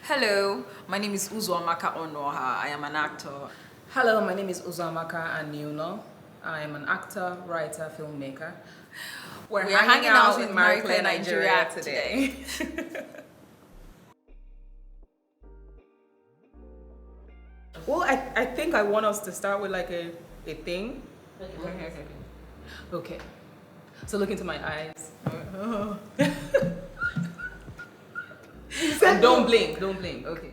Hello, my name is Uzoamaka Onuoha. I am an actor. Hello, my name is Uzoamaka Aniunoh. I am an actor, writer, filmmaker. We're hanging out in Marikle, Nigeria today. Well, I think I want us to start with like a thing. Okay. So look into my eyes. And don't blink, okay.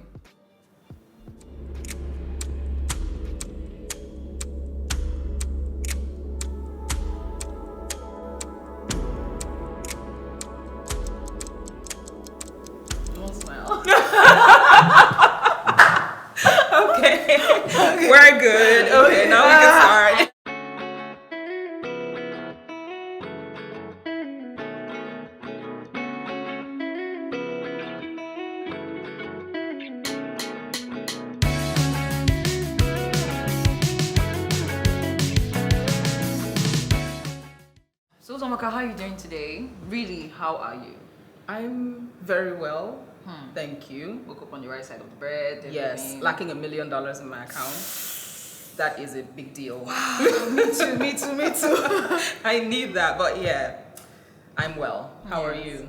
Don't smile. Okay. We're good. Okay, now we can start. So Uzoamaka, how are you doing today? Really, how are you? I'm very well. Thank you. Woke up on the right side of the bed. Yes, everything. lacking $1 million in my account. That is a big deal. me too. I need that, but yeah, I'm well. How are Yes. you?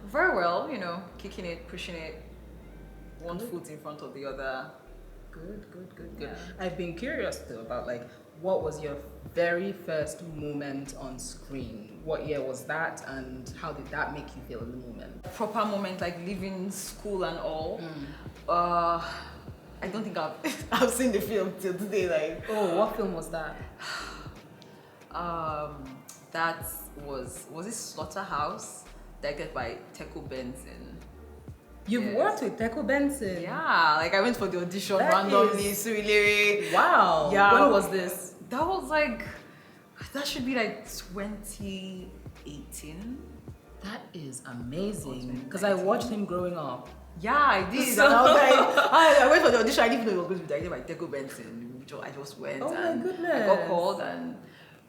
Very well, kicking it, pushing it, one foot in front of the other. Good. Yeah. I've been curious though about like, what was your very first moment on screen? What year was that, and how did that make you feel in the moment? Proper moment, like leaving school and all. I don't think I've seen the film till today. Like, Oh, what film was that? that was it Slaughterhouse, directed by Teco Benson. You've Yes. worked with Teco Benson. Yeah, like I went for the audition That randomly, is- Surilere. Wow. Yeah. When was this? That should be like 2018. That is amazing. Because I watched him growing up. Yeah, I did. So- And I was like, I went for the audition. I didn't even know it was going to be directed by Teco Benson. I just went. Oh my and goodness. I got called, and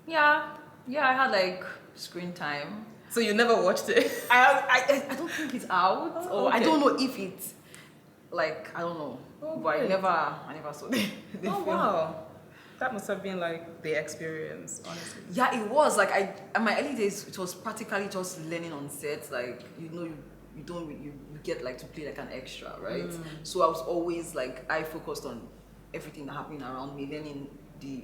yeah, I had like screen time. So you never watched it? I don't think it's out, Oh, or I okay. don't know if it's like, I don't know. Oh, but I great. never saw the Oh film. wow. That must have been like the experience, honestly. Yeah, it was like in my early days, it was practically just learning on set. Like you get like to play like an extra, right? So I was always like, I focused on everything that happening around me, learning the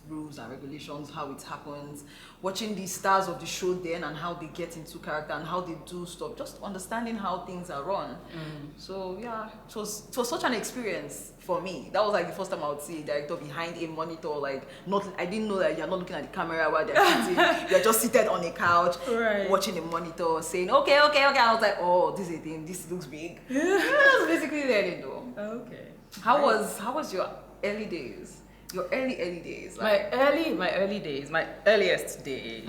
rules and regulations, how it happens, watching the stars of the show then and how they get into character and how they do stuff, just understanding how things are run. So yeah, it was such an experience for me. That was like the first time I would see a director behind a monitor. Like, I didn't know that you're not looking at the camera while they're sitting. You're just seated on a couch, Right. watching a monitor, saying okay. I was like, oh, this is a thing. This looks big. Yeah, that's basically learning though. Okay. How was your early days? Your early days? Like, My earliest day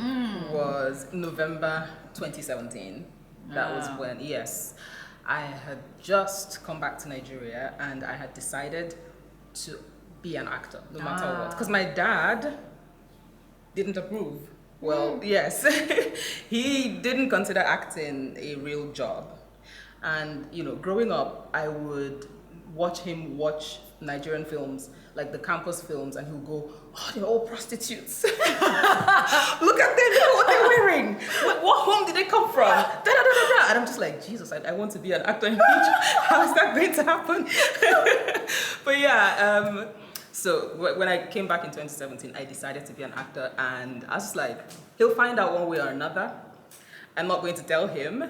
was November 2017. That was when, yes, I had just come back to Nigeria and I had decided to be an actor, no matter what. Because my dad didn't approve. Well, yes, he didn't consider acting a real job. And, growing up, I would watch him watch Nigerian films, like the campus films, and he'll go, oh, they're all prostitutes. Look at them, look at what they're wearing. What home did they come from? And I'm just like, Jesus, I want to be an actor in future. How is that going to happen? But yeah, so when I came back in 2017, I decided to be an actor, and I was just like, he'll find out one way or another. I'm not going to tell him.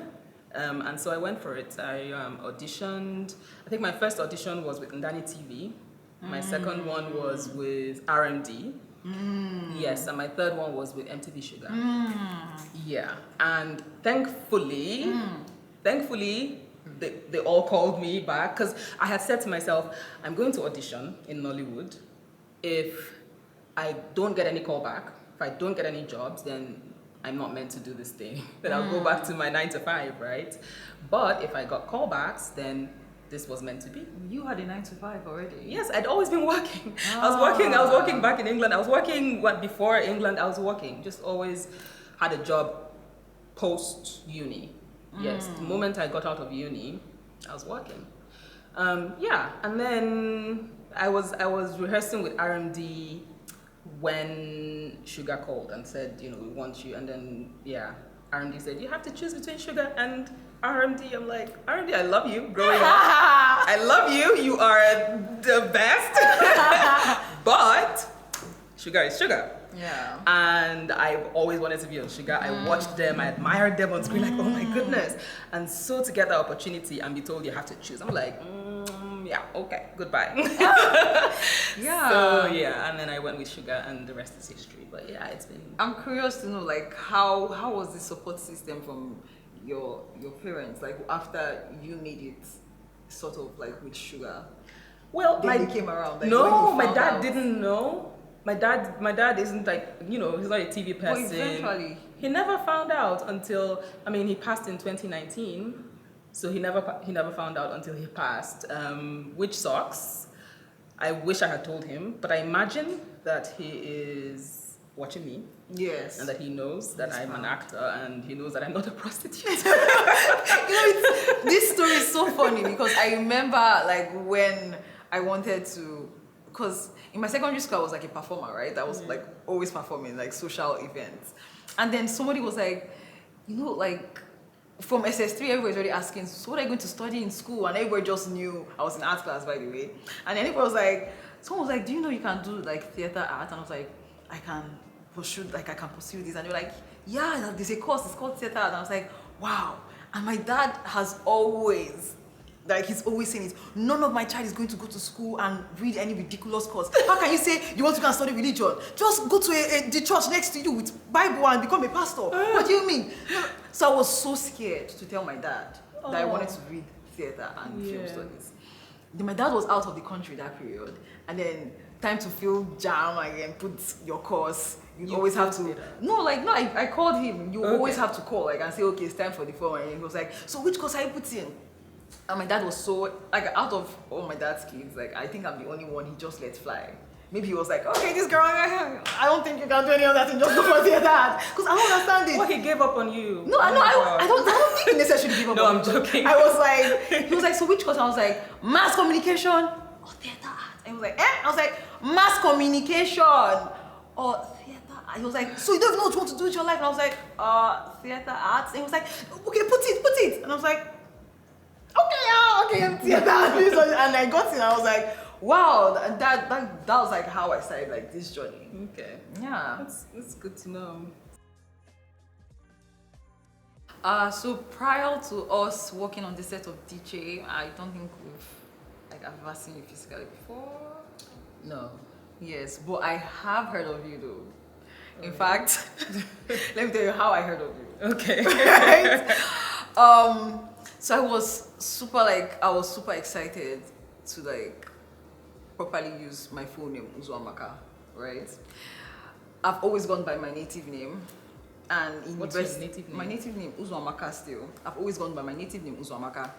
And so I went for it. I auditioned. I think my first audition was with Ndani TV. My second one was with RMD. Yes, and my third one was with MTV Sugar. Yeah, and thankfully, they all called me back because I had said to myself, I'm going to audition in Nollywood. If I don't get any call back, if I don't get any jobs, then I'm not meant to do this thing. Then I'll go back to my 9 to 5, right? But if I got callbacks, then this was meant to be. you had a 9 to 5 already? Yes, I'd always been working. I was working back in England. I was working before England. I was working. Just always had a job post uni. Yes, the moment I got out of uni, I was working. Yeah, and then I was rehearsing with RMD when Sugar called and said, you know, we want you, and then yeah, RMD said you have to choose between Sugar and RMD. I'm like, RMD, I love you. Growing up, I love you. You are the best, but Sugar is Sugar. Yeah. And I've always wanted to be on Sugar. I watched them, I admired them on screen, like, oh my goodness. And so to get that opportunity and be told you have to choose, I'm like, yeah, okay, goodbye. Yeah. So yeah, and then I went with Sugar, and the rest is history. But yeah, it's been. I'm curious to know, like, how was the support system from your parents, like, after you made it, sort of like with Sugar? Well, Then they came around. Like, no, when you my dad found out. didn't know. My dad isn't like, you know, he's not a TV But person. eventually, He never found out until, I mean, he passed in 2019, so he never found out until he passed, which sucks. I wish I had told him, but I imagine that he is watching me. yes. And that he knows that I'm an actor, and he knows that I'm not a prostitute. This story is so funny because I remember, like, when I wanted to, because in my secondary school I was like a performer, right? I was like always performing like social events, and then somebody was like, you know, like from SS3 everybody's already asking, so what are you going to study in school? And everybody just knew I was in art class, by the way. And then everybody was like, someone was like, do you know you can do like theater art? And I was like, I can pursue this. And they were like, yeah, there's a course, it's called theater art. And I was like, wow. And my dad has always, like, he's always saying it, none of my child is going to go to school and read any ridiculous course. How can you say you want to go and study religion? Just go to the church next to you with Bible and become a pastor. What do you mean? No. So I was so scared to tell my dad that I wanted to read theater and film studies. Then my dad was out of the country that period, and then time to fill jam again, put your course. You always have to. I called him. You always have to call, like, and say, okay, it's time for the form. And he was like, so which course are you putting? And my dad was so, like, out of all my dad's kids, like, I think I'm the only one he just let fly. Maybe he was like, okay, this girl, I don't think you can do any of that and just go for theater. Because I don't understand it. Well, he gave up on you. No, I don't think he necessarily gave up no, on I'm me. joking. I was like, he was like, so which course? I was like, mass communication or theater art. And he was like, I was like, mass communication or theater art. He was like, so you don't even know what you want to do with your life? And I was like, theater arts. And he was like, okay, put it. And I was like, okay, theater art. And I got it, and I was like, wow, that was like how I started like this journey. Okay. Yeah. That's good to know. So prior to us working on the set of Diiche, I don't think I've ever seen you physically before. No. Yes, but I have heard of you though. In fact, let me tell you how I heard of you. Okay. Right? So I was super excited to like properly use my full name, Uzoamaka, right? I've always gone by my native name, and in What's your native name? My native name, Uzoamaka. Still, I've always gone by my native name, Uzoamaka.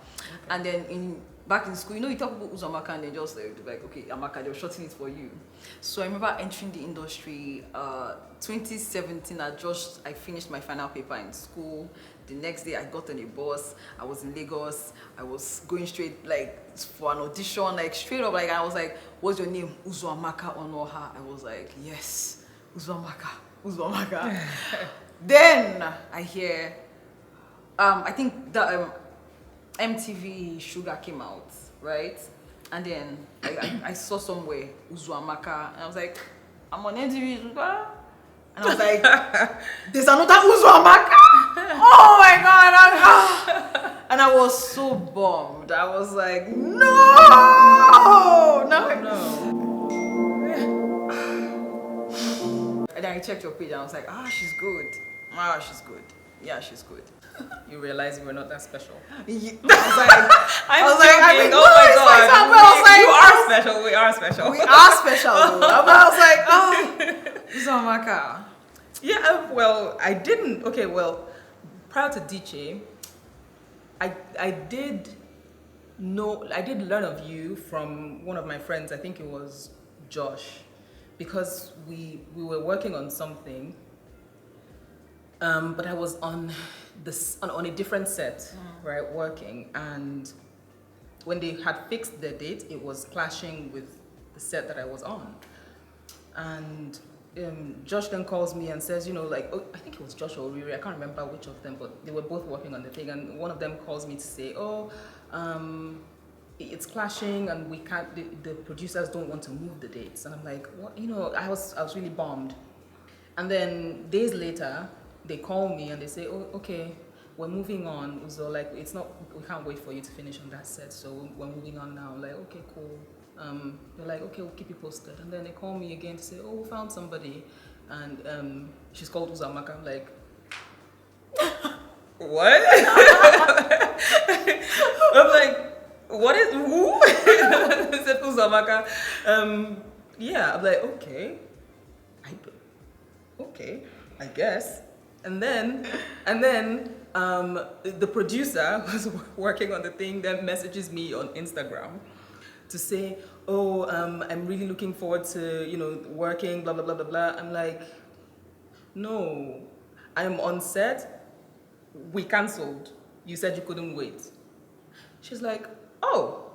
And then back in school, you know, you talk about Uzoamaka and they just like, okay, Amaka, they're shortening it for you. So I remember entering the industry, 2017. I finished my final paper in school. The next day I got on a bus. I was in Lagos. I was going straight like for an audition, like straight up. Like I was like, "What's your name?" Uzoamaka Onuoha. I was like, "Yes, Uzoamaka." Then I hear, I think that MTV Sugar came out, right? And then I saw somewhere Uzoamaka, and I was like, "I'm on MTV Sugar." And I was like, there's another Uzoamaka? Oh my God! And I was so bummed. I was like, no! And then I checked your page and I was like, she's good. She's good. Yeah, she's good. You realize you were not that special. Yeah. I was like, oh my God. We are special. We are special though. But I was like, Uzoamaka. Yeah, well, I didn't. Okay, well, prior to Diiche, I did learn of you from one of my friends. I think it was Josh, because we were working on something. But I was on a different set, right, working, and when they had fixed the date, it was clashing with the set that I was on. And Josh then calls me and says, oh, I think it was Josh or Riri, I can't remember which of them, but they were both working on the thing. And one of them calls me to say, it's clashing and we can't, the producers don't want to move the dates. And I'm like, what? I was really bummed. And then days later, they call me and they say, oh, okay, we're moving on. So like, we can't wait for you to finish on that set. So we're moving on now. I'm like, okay, cool. They're like, okay, we'll keep you posted. And then they call me again to say, oh, we found somebody. And she's called Uzoamaka. I'm like, what? I'm like, what is, who? They said Uzoamaka. Yeah, I'm like, okay, I guess. And then the producer who's working on the thing then messages me on Instagram to say, oh, I'm really looking forward to, working, blah, blah, blah, blah, blah. I'm like, no, I'm on set. We canceled. You said you couldn't wait. She's like, oh,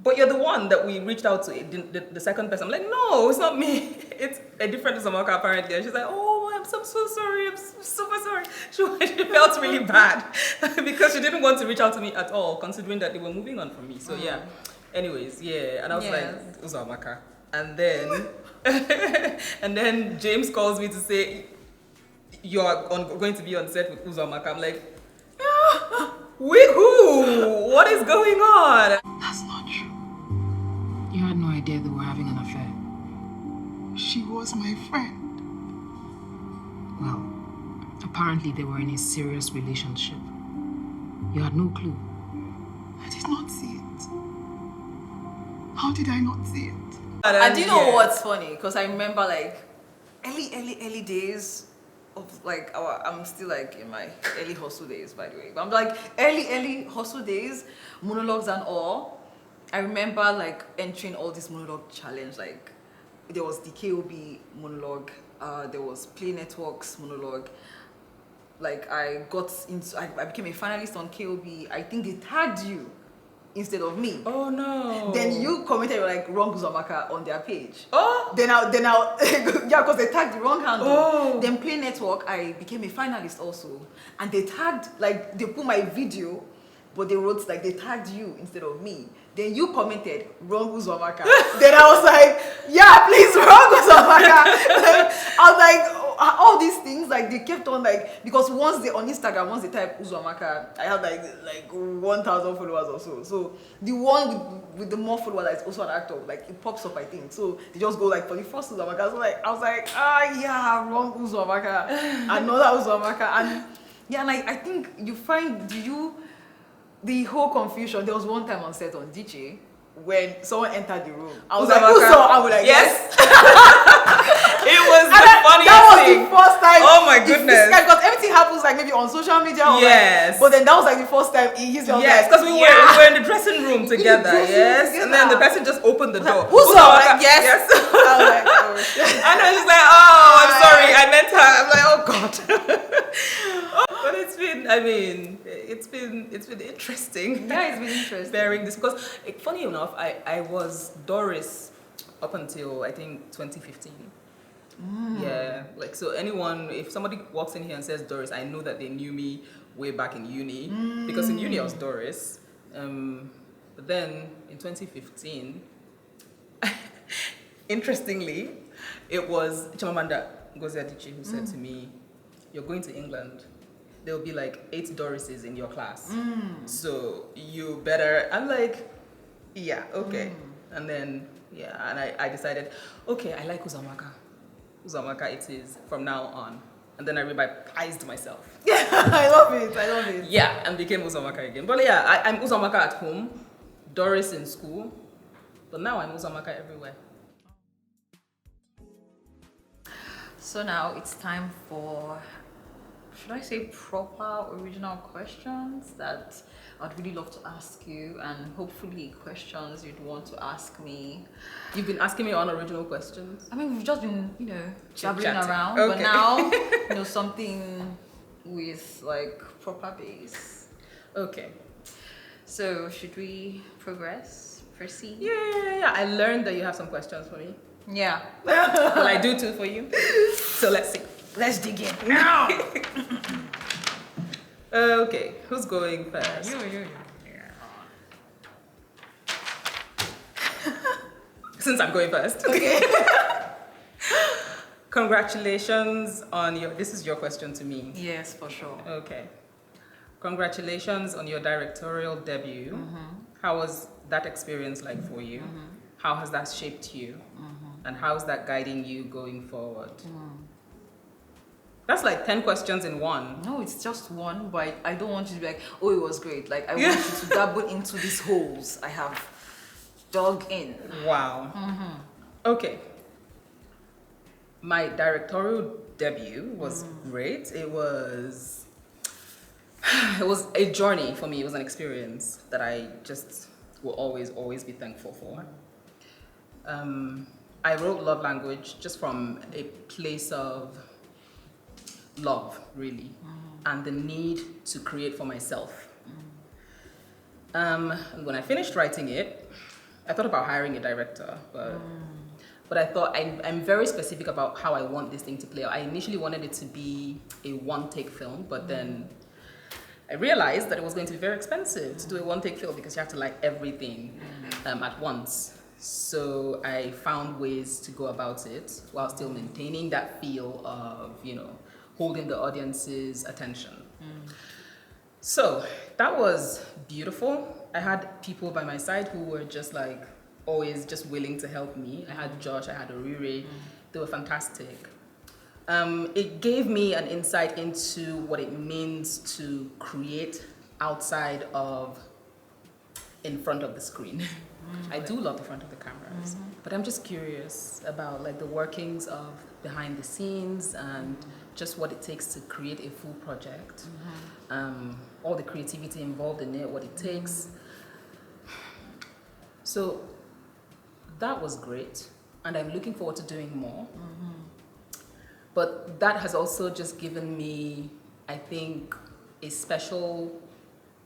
but you're the one that we reached out to, the second person. I'm like, no, it's not me. It's a different Uzoamaka apparently. And she's like, oh, I'm so sorry. I'm super sorry. She felt really bad because she didn't want to reach out to me at all, considering that they were moving on from me. So yeah, anyways, yeah. And I was like, Uzoamaka. And then, and then James calls me to say, you're going to be on set with Uzoamaka. I'm like, with who? What is going on? That's not true. You had no idea they were having an affair. She was my friend. Well, apparently they were in a serious relationship. You had no clue. I did not see it. How did I not see it? And do you know what's funny? Because I remember like early days of like I'm still like in my early hustle days, by the way. But I'm like early hustle days, monologues and all. I remember like entering all this monologue challenge. Like there was the KOB monologue, there was Play Networks monologue. Like I became a finalist on KOB. I think they tagged you instead of me. Oh no. Then you commented, you're like, wrong Uzoamaka on their page. Oh. Then I'll yeah, because they tagged the wrong handle. Oh. Then Play Network, I became a finalist also. And they tagged, like, they put my video, but they wrote, like, they tagged you instead of me. Then you commented, wrong Uzoamaka. Then I was like, yeah, please, wrong Uzoamaka. I was like, all these things, like, they kept on, like, because once they type Uzoamaka, I had, like 1,000 followers or so. So the one with the more followers is also an actor, like, it pops up, I think. So they just go, like, for the first Uzoamaka. So, like, I was like, yeah, wrong Uzoamaka. Another Uzoamaka. And, yeah, and I think you find, the whole confusion, there was one time on set on Diiche when someone entered the room. I was like, Uzo? I was like, yes. It was the funniest That was thing. the first time. Oh my goodness. Because everything happens like maybe on social media. Or yes. But then that was like the first time he's just yes, because we were in the dressing room together. Yes. And then the person just opened the door. Uzo? Like, yes. I was like, oh. And I was just like, oh, I'm sorry. I meant her. I'm like, oh God. But it's been interesting. Yeah, it's been interesting. Bearing this because, funny enough, I was Doris up until I think 2015. Yeah, like so if somebody walks in here and says Doris, I know that they knew me way back in uni because in uni I was Doris. But then in 2015, interestingly, it was Chimamanda Ngozi Adichie who said to me, "You're going to England. There will be like 8 Dorises in your class. So you better." I'm like, yeah, okay. And then, yeah, and I decided, okay, I like Uzoamaka. Uzoamaka it is from now on. And then I rebaptized myself. Yeah, I love it. Yeah, and became Uzoamaka again. But yeah, I'm Uzoamaka at home, Doris in school, but now I'm Uzoamaka everywhere. So now it's time for, should I say, proper original questions that I'd really love to ask you, and hopefully questions you'd want to ask me. You've been asking me unoriginal questions? I mean, we've just been, jabbering Chit-chatting. around, Okay. but now, something with like proper base. Okay. So should we proceed? Yeah. I learned that you have some questions for me. Yeah. Well, I do too for you. So let's see. Let's dig in. Okay, who's going first? You. Since I'm going first. Okay. Congratulations on your, this is your question to me. Yes, for sure. Okay. Congratulations on your directorial debut. How was that experience like for you? How has that shaped you? And how is that guiding you going forward? That's like 10 questions in one. No, it's just one, but I don't want you to be like, oh, it was great. Like, I want you to dabble into these holes I have dug in. Wow. Okay. My directorial debut was great. It was a journey for me. It was an experience that I just will always be thankful for. I wrote Love Language just from a place of love, really, and the need to create for myself. And when I finished writing it, I thought about hiring a director, but I thought I'm very specific about how I want this thing to play out. I initially wanted it to be a one-take film, but then I realized that it was going to be very expensive to do a one-take film because you have to light everything at once. So I found ways to go about it while still maintaining that feel of, holding the audience's attention. So that was beautiful. I had people by my side who were just like always just willing to help me. I had Josh, I had Orire. They were fantastic. It gave me an insight into what it means to create outside of in front of the screen. I do love the front of the cameras, but I'm just curious about like the workings of behind the scenes and just what it takes to create a full project. All the creativity involved in it, what it takes. So that was great, and I'm looking forward to doing more. But that has also just given me, I think, a special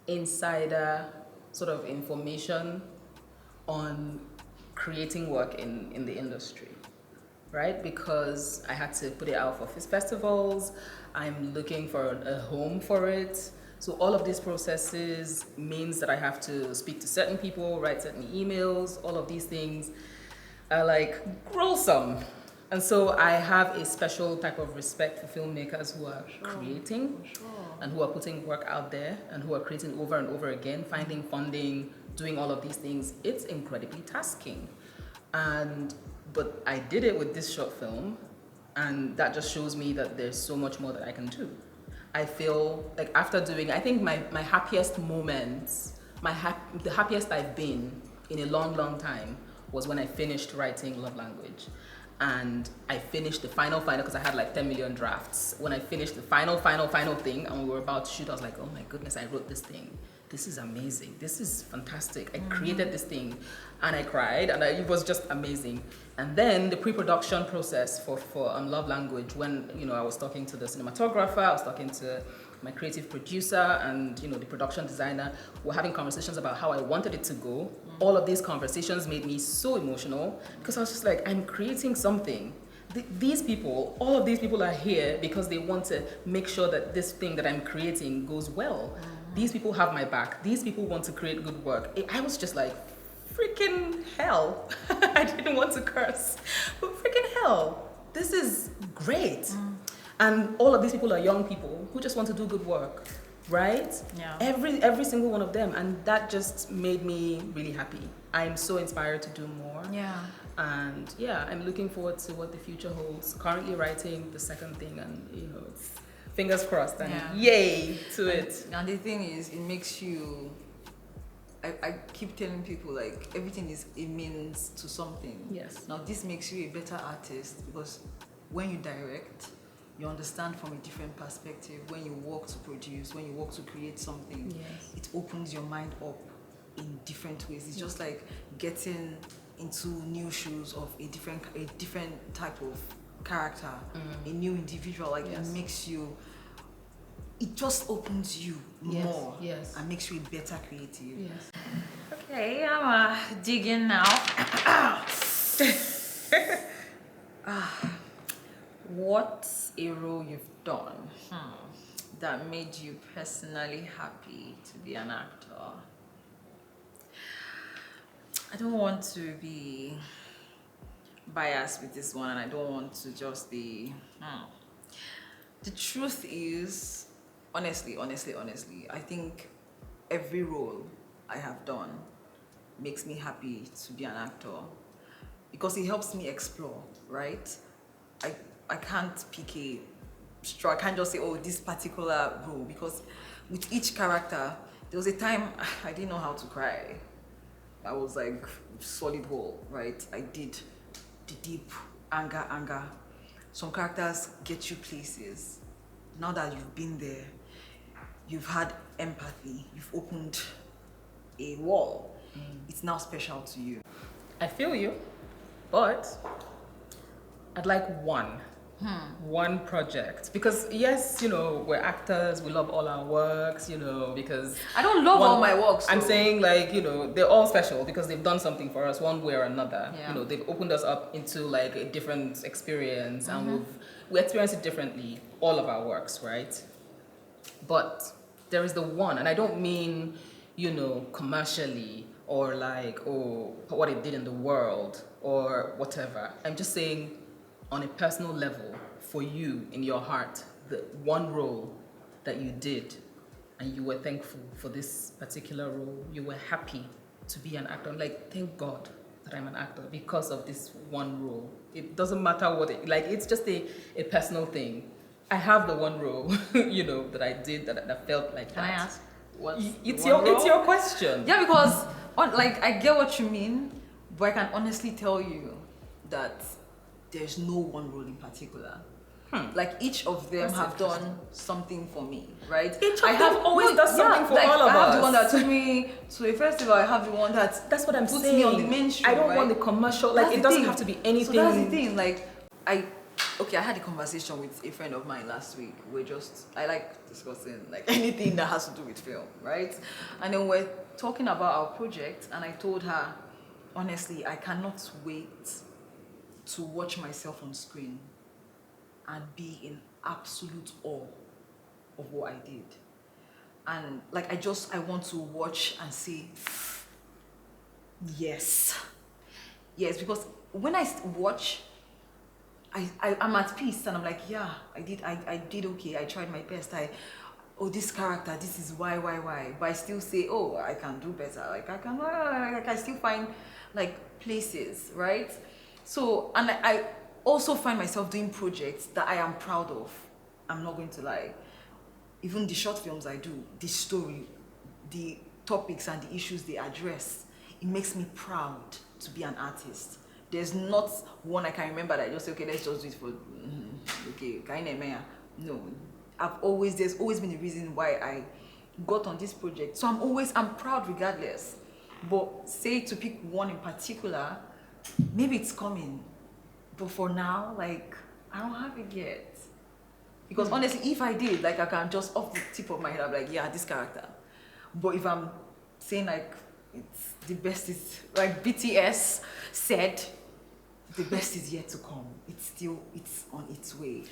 insider sort of information on creating work in the industry, right? Because I had to put it out for festivals, I'm looking for a home for it. So all of these processes means that I have to speak to certain people, write certain emails, all of these things are like gruesome. And so I have a special type of respect for filmmakers who are creating and who are putting work out there and who are creating over and over again, finding funding, doing all of these things. It's incredibly tasking. But I did it with this short film, and that just shows me that there's so much more that I can do. I feel like after doing, I think my happiest moments, the happiest I've been in a long time was when I finished writing Love Language. And I finished the final, because I had like 10 million drafts. When I finished the final thing and we were about to shoot, I was like, oh my goodness, I wrote this thing. This is amazing. This is fantastic. I created this thing and I cried and it was just amazing. And then the pre-production process for Love Language, when, I was talking to the cinematographer, I was talking to my creative producer and, the production designer, we're having conversations about how I wanted it to go. All of these conversations made me so emotional because I was just like, I'm creating something. These people, all of these people are here because they want to make sure that this thing that I'm creating goes well. These people have my back. These people want to create good work. I was just like, freaking hell. I didn't want to curse, but freaking hell. This is great. And all of these people are young people who just want to do good work, right? Yeah. Every single one of them. And that just made me really happy. I'm so inspired to do more. Yeah. And yeah, I'm looking forward to what the future holds. Currently writing the second thing and, it's fingers crossed and yay to it. And the thing is, it makes you, I keep telling people like everything is a means to something. Yes. Now this makes you a better artist because when you direct, you understand from a different perspective. When you work to produce, when you work to create something, it opens your mind up in different ways. It's just like getting into new shoes of a different type of character, a new individual. Like it makes you it just opens you Yes, more yes. and makes you a better creative. Yes. Okay, I'm digging now. What's a role you've done that made you personally happy to be an actor? I don't want to be biased with this one, and I don't want to just be. The truth is, honestly, I think every role I have done makes me happy to be an actor because it helps me explore, right? I can't pick a straw. I can't just say, oh, this particular role, because with each character, there was a time I didn't know how to cry. I was like solid hole, right? I did the deep anger. Some characters get you places. Now that you've been there, you've had empathy, you've opened a wall. It's now special to you. I feel you, but I'd like one project, because yes, you know, we're actors, we love all our works, you know, because I don't love all my works. I'm though. saying, like, you know, they're all special because they've done something for us one way or another. Yeah. You know, they've opened us up into like a different experience, and we experience it differently, all of our works, right? But there is the one, and I don't mean, you know, commercially or like, oh, what it did in the world or whatever. I'm just saying, on a personal level, for you in your heart, the one role that you did and you were thankful for this particular role, you were happy to be an actor. Like, thank God that I'm an actor because of this one role. It doesn't matter what it, like, it's just a personal thing. I have the one role, you know, that I did that felt like Can I that. ask? It's your question. Yeah, because like I get what you mean, but I can honestly tell you that there's no one role in particular. Like each of them That's have done something for me, right? Each of them always does something for all of I have us. the one that took me to a festival. I have the one That's what I'm puts saying. me on the mainstream. I don't right? want the commercial. Like, That's it the doesn't thing. have to be anything. So that's the thing. Like I had a conversation with a friend of mine last week. I like discussing like anything that has to do with film, right? And then we're talking about our project, and I told her, honestly, I cannot wait to watch myself on screen and be in absolute awe of what I did. And like I want to watch and say, yes, because when I watch, I'm at peace, and I'm like, yeah, I did okay. I tried my best. This character, this is why. But I still say, oh, I can do better. Like I still find like places, right? So, and I also find myself doing projects that I am proud of. I'm not going to lie. Even the short films I do, the story, the topics and the issues they address, it makes me proud to be an artist. There's not one I can remember that I just say, okay, let's just do it for, okay, no. There's always been a reason why I got on this project. So I'm proud regardless. But say to pick one in particular, maybe it's coming. But for now, like, I don't have it yet. Because honestly, if I did, like, I can just off the tip of my head, I'm like, yeah, this character. But if I'm saying like, it's the best is, like BTS said, the best is yet to come. It's on its way.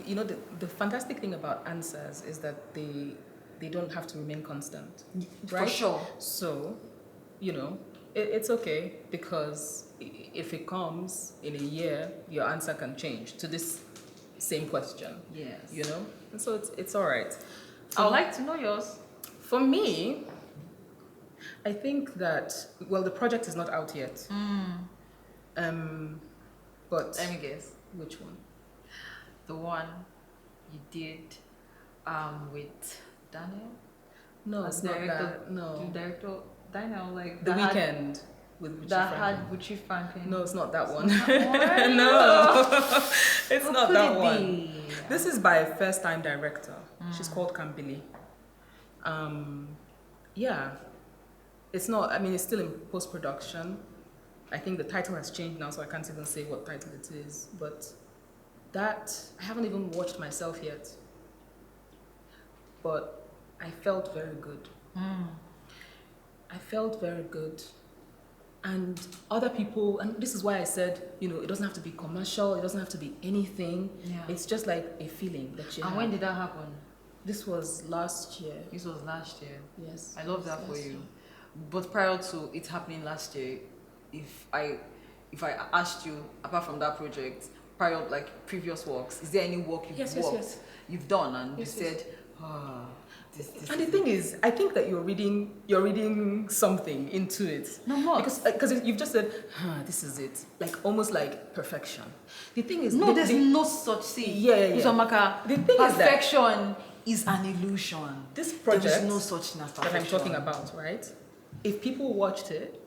You know, the fantastic thing about answers is that they don't have to remain constant. Right? For sure. So, you know, it's okay, because if it comes in a year, your answer can change to this same question. Yes. You know? And so it's all right. I would like to know yours. For me, I think that, well, the project is not out yet. But Let me guess. which one? The one you did with Daniel? No, As it's not director, that. No. The director, Daniel, like The that had- Weekend with Richie That Franklin. had Gucci Franklin. No, it's not that one. one? No, it's Who not could that it one. be? This is by a first-time director. She's called candidly. Yeah, it's not. I mean, it's still in post-production. I think the title has changed now, so I can't even say what title it is. But that, I haven't even watched myself yet. but I felt very good. I felt very good. And other people, and this is why I said, it doesn't have to be commercial, it doesn't have to be anything. Yeah. It's just like a feeling that you have. And when did that happen? This was last year. This was last year. Yes. I love that for you. But prior to it happening last year, if I asked you, apart from that project, prior, like previous works, is there any work you've done and you said, this and the thing is, I think that you're reading something into it. No more. Because you've just said, this is it. Like almost like perfection. The thing is, there's no such thing. Yeah. Uzoamaka, The thing perfection is an illusion. This project there is no such thing as that I'm perfection. talking about, right? If people watched it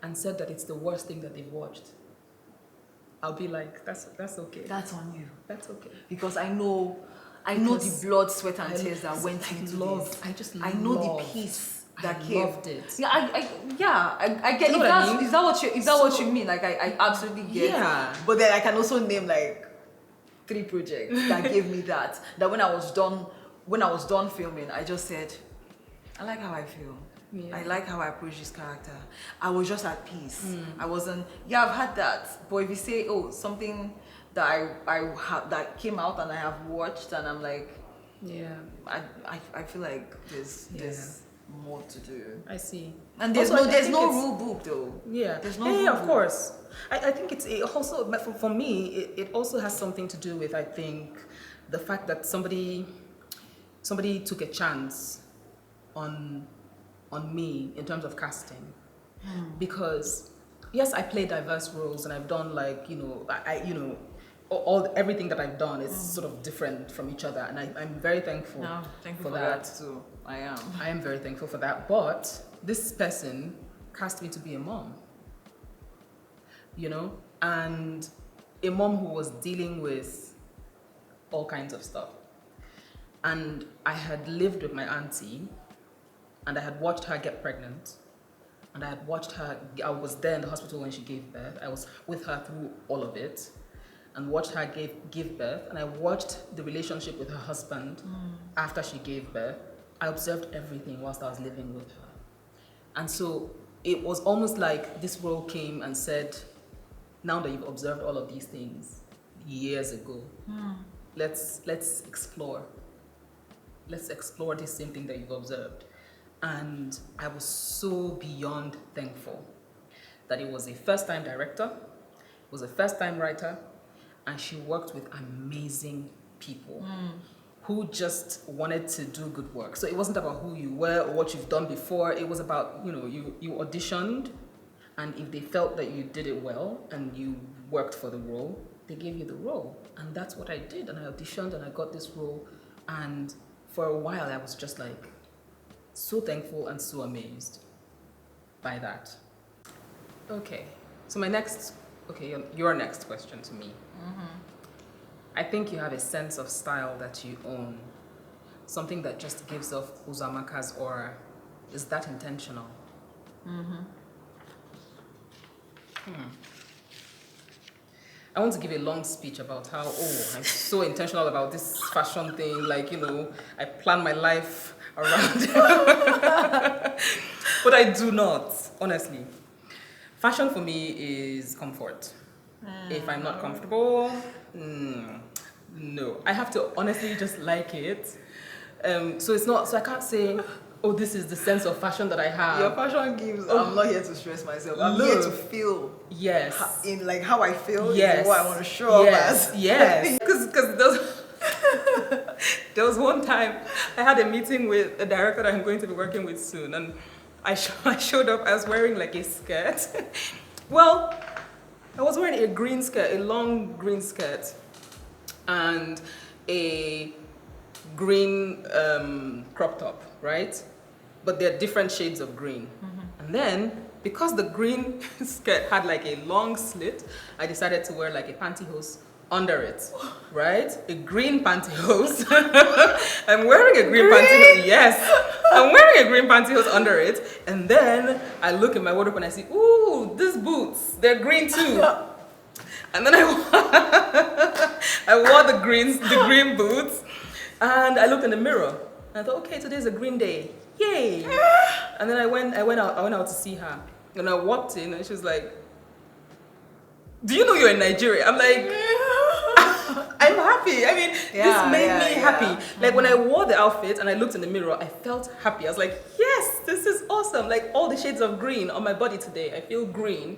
and said that it's the worst thing that they've watched, I'll be like, that's okay. That's on you. That's okay. Because I know the blood, sweat, and tears that went into this. I know the peace that came. I loved it. Yeah, I get. You know what I mean? Is that what you mean? Like I absolutely get. Yeah. But then I can also name like 3 projects that gave me that. That when I was done filming, I just said, I like how I feel. Yeah. I like how I approach this character. I was just at peace. I wasn't. Yeah, I've had that. But if you say, something that I have that came out and I have watched and I'm like, I feel like there's more to do. I see. And there's Also, no rule book though. Yeah, There's no yeah, rule of book. course. I think it also, for me, it also has something to do with, I think, the fact that somebody took a chance on me in terms of casting. Because yes, I play diverse roles and I've done everything that I've done is sort of different from each other, and I'm very thankful. No, thank you for that too. I am very thankful for that. But this person cast me to be a mom, and a mom who was dealing with all kinds of stuff. And I had lived with my auntie, and I had watched her get pregnant, and I was there in the hospital when she gave birth. I was with her through all of it, and watched her give birth, and I watched the relationship with her husband after she gave birth. I observed everything whilst I was living with her. And so it was almost like this role came and said, now that you've observed all of these things years ago, let's explore. Let's explore this same thing that you've observed. And I was so beyond thankful that it was a first-time director, it was a first-time writer, and she worked with amazing people who just wanted to do good work. So it wasn't about who you were or what you've done before. It was about, you auditioned, and if they felt that you did it well and you worked for the role, they gave you the role. And that's what I did. And I auditioned and I got this role. And for a while, I was just like so thankful and so amazed by that. Okay, so your next question to me. I think you have a sense of style that you own, something that just gives off Uzoamaka's aura. Is that intentional? I want to give a long speech about how, I'm so intentional about this fashion thing, I plan my life around it. But I do not, honestly. Fashion for me is comfort. If I'm not comfortable, no. I have to honestly just like it. So I can't say, this is the sense of fashion that I have. Your fashion gives. I'm not here to stress myself. I'm here to feel. Yes. How I feel. Yes. Is what I want to show up as. Yes. Because there was one time I had a meeting with a director that I'm going to be working with soon, and I showed up. I was wearing like a skirt. Well, I was wearing a green skirt, a long green skirt, and a green crop top, right? But they're different shades of green. And then, because the green skirt had like a long slit, I decided to wear like a pantyhose under it, right? A green pantyhose. I'm wearing a green pantyhose, yes. I'm wearing a green pantyhose under it. And then I look at my wardrobe and I see, ooh, these boots, they're green too. And then I wore the green boots, and I looked in the mirror And I thought, okay, today's a green day. Yay! And then I went out to see her. And I walked in and she was like, do you know you're in Nigeria? I'm like, I'm happy. I mean, this made me happy. Like when I wore the outfit and I looked in the mirror, I felt happy. I was like, yes, this is awesome. Like all the shades of green on my body today. I feel green.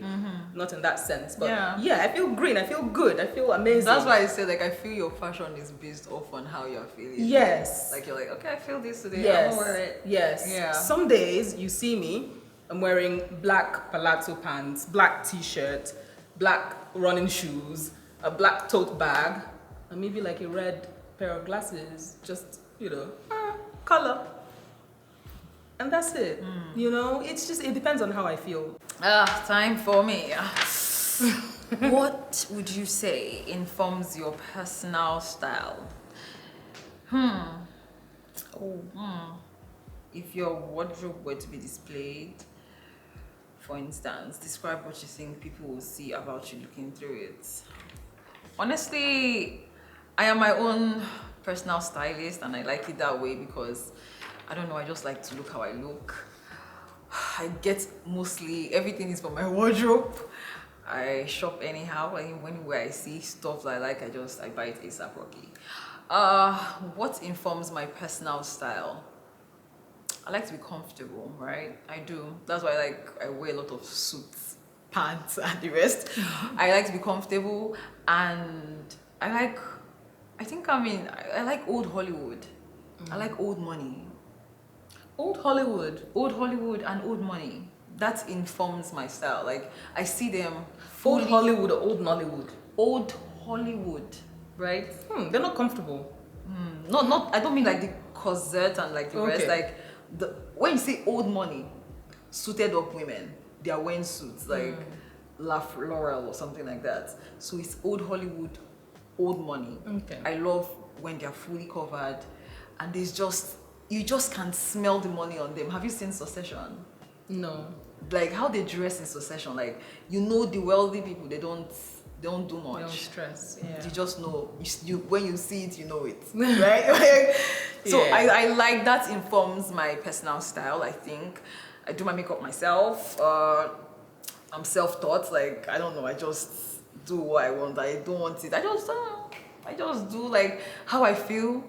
Not in that sense, but yeah, I feel green. I feel good. I feel amazing. That's why I say like I feel your fashion is based off on how you're feeling. Yes. Like you're like, okay, I feel this today. Yes. I'm gonna wear it. Yes. Yeah. Some days you see me, I'm wearing black palazzo pants, black t-shirt, black running shoes, a black tote bag, and maybe like a red pair of glasses, just, color. And that's it. It's just, it depends on how I feel. Time for me. What would you say informs your personal style? If your wardrobe were to be displayed, for instance, describe what you think people will see about you looking through it. Honestly, I am my own personal stylist and I like it that way because, I don't know, I just like to look how I look. I get mostly, everything is for my wardrobe. I shop anyhow, anywhere I see stuff that I like, I buy it ASAP Rocky. What informs my personal style? I like to be comfortable, right? I do. That's why I wear a lot of suits, pants, and the rest. I like to be comfortable, and I like old Hollywood. I like old money. Old Hollywood and old money. That informs my style. Like I see them. Old Hollywood or old Nollywood? Old Hollywood, right? They're not comfortable. Not. I don't mean like the corset and like the rest. Like when you say old money, suited up women, they are wearing suits like Laurel or something like that. So it's old Hollywood, old money. Okay. I love when they are fully covered, and you just can smell the money on them. Have you seen Succession? No. Like how they dress in Succession, like the wealthy people, they don't do much. They don't stress. Yeah. You just know. When you see it, you know it, right? So I like that informs my personal style. I think I do my makeup myself. I'm self-taught. Like I don't know. I just do what I want. I don't want it. I just do like how I feel.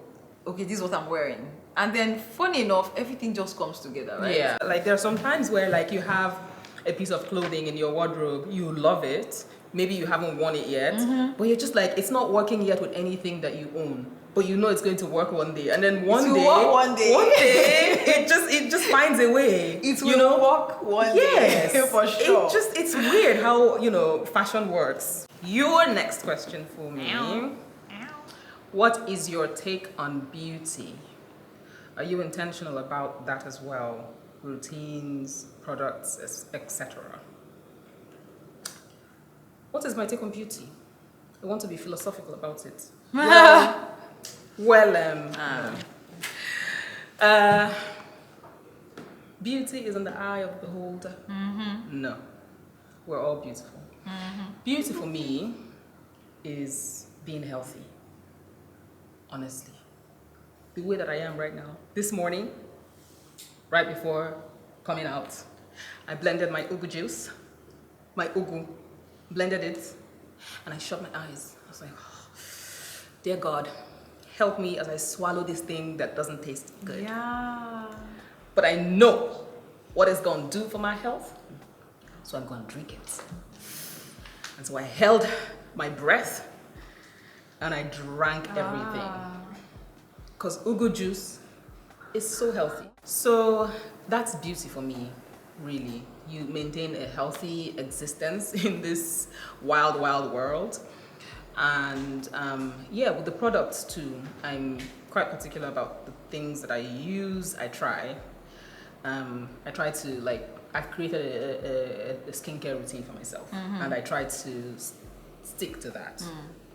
Okay, this is what I'm wearing. And then, funny enough, everything just comes together, right? Yeah. Like there are some times where like you have a piece of clothing in your wardrobe, you love it. Maybe you haven't worn it yet, but you're just like, it's not working yet with anything that you own. But you know it's going to work one day. And then one day, it just finds a way. It will work one day, for sure. It's weird how, fashion works. Your next question for me. What is your take on beauty? Are you intentional about that as well? Routines, products, etc. What is my take on beauty? I want to be philosophical about it. Beauty is in the eye of the beholder. No, we're all beautiful. Beauty for me is being healthy. Honestly, the way that I am right now. This morning, right before coming out, I blended my ugu juice, blended it, and I shut my eyes. I was like, oh, dear God, help me as I swallow this thing that doesn't taste good. Yeah. But I know what it's going to do for my health, so I'm going to drink it. And so I held my breath and I drank everything. Because ugu juice is so healthy. So that's beauty for me, really. You maintain a healthy existence in this wild, wild world. And with the products too, I'm quite particular about the things that I use, I try. I try to, I've created a skincare routine for myself. And I try to stick to that.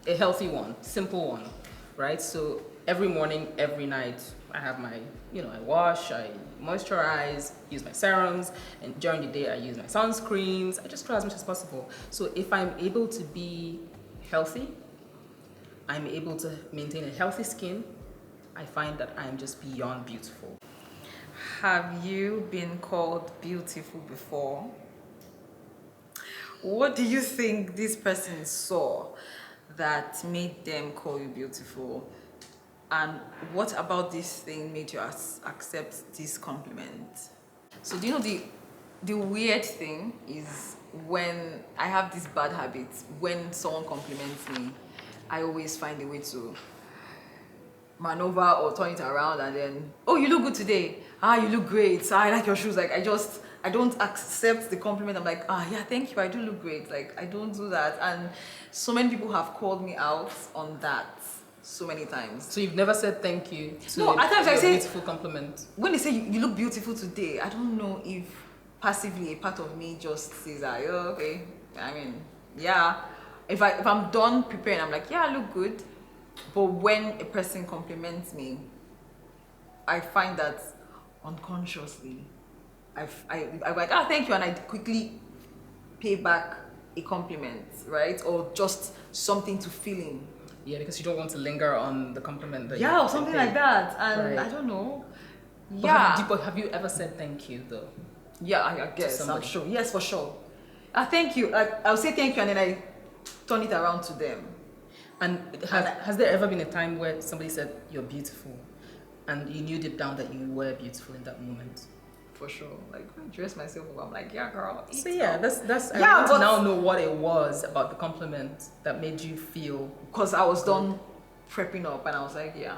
A healthy one, simple one, right? So every morning, every night, I have my, I wash, I moisturize, use my serums, and during the day I use my sunscreens. I just try as much as possible. So if I'm able to be healthy, I'm able to maintain a healthy skin, I find that I am just beyond beautiful. Have you been called beautiful before? What do you think this person saw that made them call you beautiful? And what about this thing made you accept this compliment? So do you know the weird thing is when I have this bad habit, when someone compliments me, I always find a way to maneuver or turn it around and then, oh, you look good today. Ah, you look great. Ah, I like your shoes. Like I don't accept the compliment. I'm like, ah, yeah, thank you. I do look great. Like I don't do that. And so many people have called me out on that so many times. So you've never said thank you to No, at times I your say beautiful compliment. when they say you look beautiful today, I don't know if passively a part of me just says that, oh, okay. I mean, yeah. If I'm done preparing, I'm like, yeah, I look good. But when a person compliments me, I find that unconsciously, I'm like, ah, thank you, and I quickly pay back a compliment, right? Or just something to feeling. Yeah, because you don't want to linger on the compliment that Yeah, or something like that. And Right. I don't know. But Yeah. have you ever said thank you though? Yeah, I guess. I'm somebody. sure. Yes, for sure. Thank you. I'll say thank you and then I turn it around to them. And has there ever been a time where somebody said you're beautiful and you knew deep down that you were beautiful in that moment? For sure. Like, I dress myself up. I'm like, yeah, girl. So yeah, that's I Yeah, want to but- now know what it was about the compliment that made you feel Because I was done prepping up and I was like, yeah,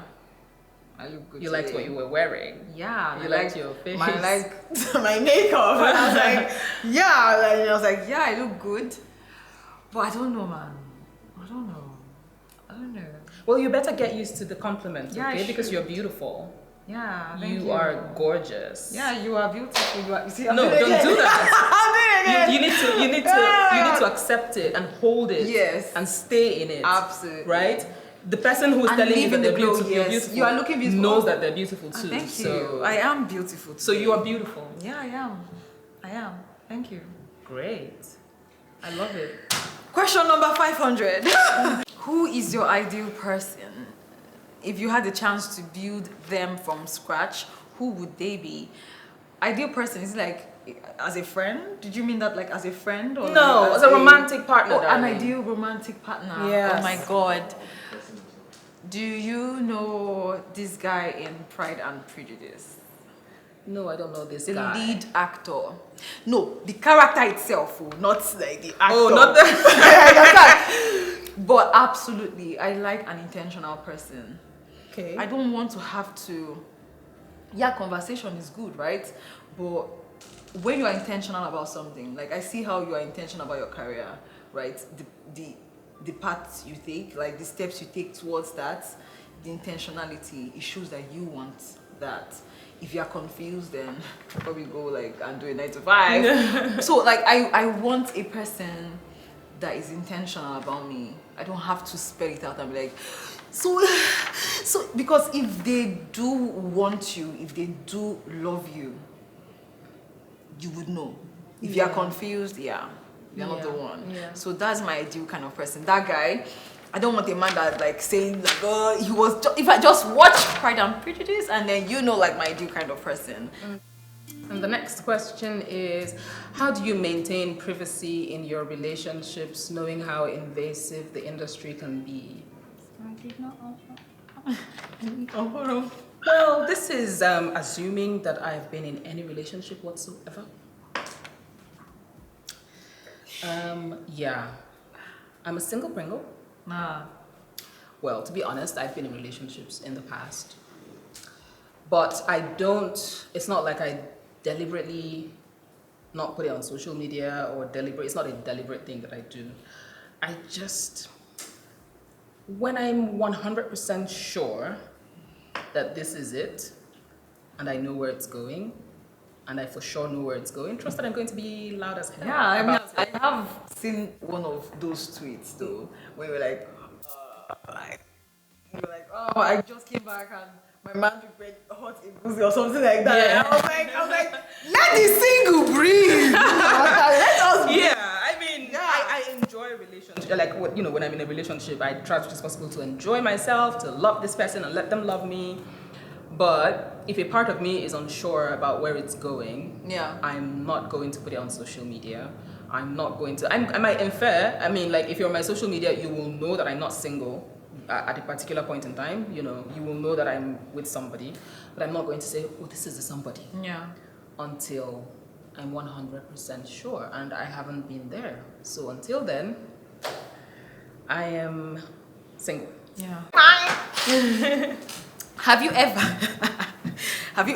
I look good you today. liked what you were wearing. Yeah. You I liked your face. My my makeup. And I was like, yeah. And I was like, yeah, I look good. But I don't know, man. I don't know. Well, you better get used to the compliment, Yeah, I okay? Because should. you're beautiful. Yeah. You are gorgeous. Yeah, you are beautiful. You see, I'm No, doing it don't again. do that. I'm doing it again. You need to accept it and hold it. Yes. And stay in it. Absolutely. Right? The person who's And telling you live that in they're the glow, beautiful, you're yes. beautiful, You are looking beautiful. knows that they're beautiful too. Thank So, you. I am beautiful. so you are beautiful. Yeah, I am. Thank you. Great. I love it. Question number 500. Who is your ideal person? If you had the chance to build them from scratch, who would they be? Ideal person is like as a friend? Did you mean that like as a friend or No, like as a romantic partner. Oh, an darling. ideal romantic partner. Yes. Oh my god. Do you know this guy in Pride and Prejudice? No, I don't know this The guy. lead actor. No, the character itself, oh, not like the actor. Oh, not the. But absolutely, I like an intentional person. Okay. I don't want to have to. Yeah, conversation is good, right? But when you are intentional about something, like I see how you are intentional about your career, right? The paths you take, like the steps you take towards that, the intentionality, it shows that you want that. If you are confused, then probably go like and do a 9 to 5. So like I want a person that is intentional about me. I don't have to spell it out and be like, so because if they do want you, if they do love you, you would know. If you are confused, you're not the one. Yeah. So that's my ideal kind of person. That guy, I don't want a man that like saying like, oh, he was. If I just watch Pride and Prejudice, and then you know like my ideal kind of person. And the next question is, how do you maintain privacy in your relationships, knowing how invasive the industry can be? Well, this is assuming that I've been in any relationship whatsoever. Yeah. I'm a single Pringle. Nah. Well, to be honest, I've been in relationships in the past. But I don't, it's not like I deliberately not put it on social media or it's not a deliberate thing that I do. I just, when I'm 100% sure that this is it, and I know where it's going, and I for sure know where it's going, trust that I'm going to be loud as hell. Yeah, I mean, about I it. have seen one of those tweets though, where you're like, oh, I just came back and my man prepared hot egusi or something like that. Yeah. And I was like, let the single breathe. Let us. Yeah, I mean, I enjoy relationships when I'm in a relationship, I try as much as possible to enjoy myself, to love this person and let them love me. But if a part of me is unsure about where it's going, I'm not going to put it on social media. I'm not going to. I might infer. I mean, like, if you're on my social media, you will know that I'm not single at a particular point in time. You know, you will know that I'm with somebody, but I'm not going to say, "Oh, this is somebody." Yeah. Until I'm 100% sure, and I haven't been there. So until then, I am single. Yeah. Have you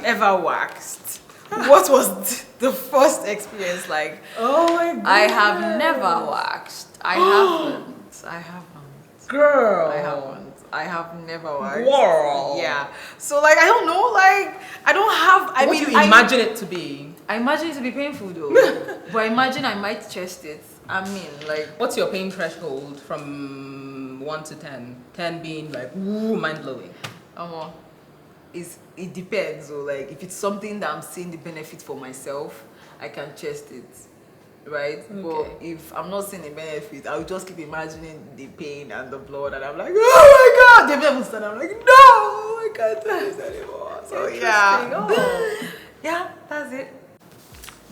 ever waxed? What was the first experience like? Oh my God. I have never waxed. I haven't. Girl. I have never waxed. Wow. Yeah. So like I don't know, like I don't have What do you imagine it to be? I imagine it to be painful though. But imagine I might chest it. I mean, like, what's your pain threshold from 1 to 10? 10 being like, ooh, mind blowing. It depends. So like if it's something that I'm seeing the benefit for myself, I can chest it. Right? Okay. But if I'm not seeing the benefit, I'll just keep imagining the pain and the blood, and I'm like, oh my God, they never stand. I'm like, no, I can't do this anymore. So yeah. Oh. Yeah, that's it.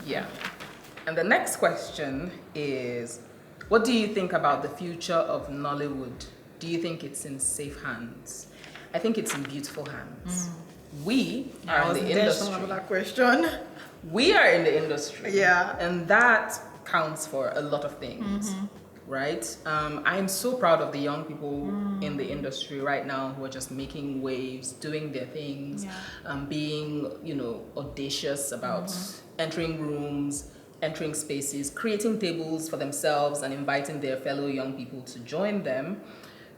Yeah. And the next question is, what do you think about the future of Nollywood? Do you think it's in safe hands? I think it's in beautiful hands. We are in the industry. That question. We are in the industry. Yeah. And that counts for a lot of things, right? I'm so proud of the young people in the industry right now who are just making waves, doing their things, being, audacious about entering rooms, entering spaces, creating tables for themselves and inviting their fellow young people to join them.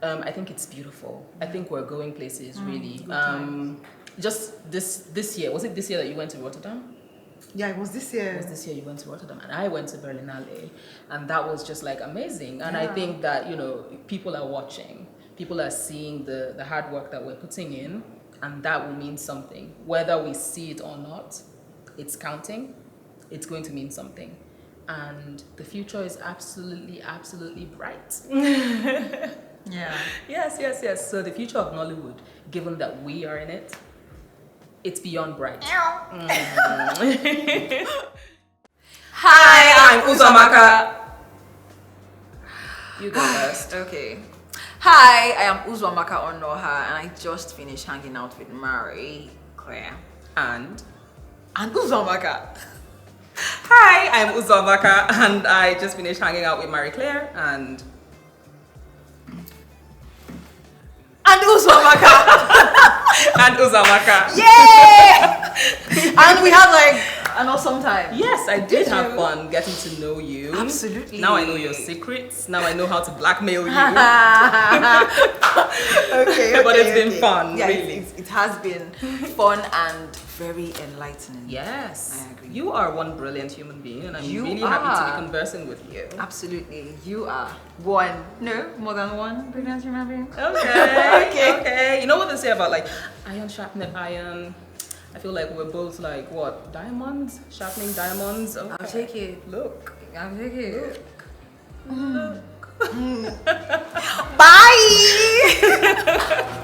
I think it's beautiful. I think we're going places, really. Just this year, was it this year that you went to Rotterdam? Yeah, it was this year. It was this year you went to Rotterdam, and I went to Berlinale, and that was just like amazing. And I think that, people are watching, people are seeing the hard work that we're putting in, and that will mean something. Whether we see it or not, it's counting, it's going to mean something. And the future is absolutely, absolutely bright. Yeah. Yes. So the future of Nollywood, given that we are in it, it's beyond bright. Hi, I'm Uzoamaka. You go first. Okay. Hi, I am Uzoamaka Onuoha, and I just finished hanging out with Marie, Claire, And Uzoamaka. hi, I'm Uzoamaka, and I just finished hanging out with Marie Claire and Uzoamaka. and Uzoamaka. Yay! And we had like an awesome time. Yes, I did have fun getting to know you. Absolutely. Now I know your secrets. Now I know how to blackmail you. Okay, But it's been fun, yeah, really. It has been fun and very enlightening. Yes. I agree. You are one brilliant human being, and I'm You really happy to are. be conversing with you. Absolutely. You are more than one brilliant human being. Okay. Okay. You know what they say about like iron sharpening iron? I feel like we're both like what? Diamonds? Sharpening diamonds? Okay. I'll take it. Look. I'll take it. Look. Bye!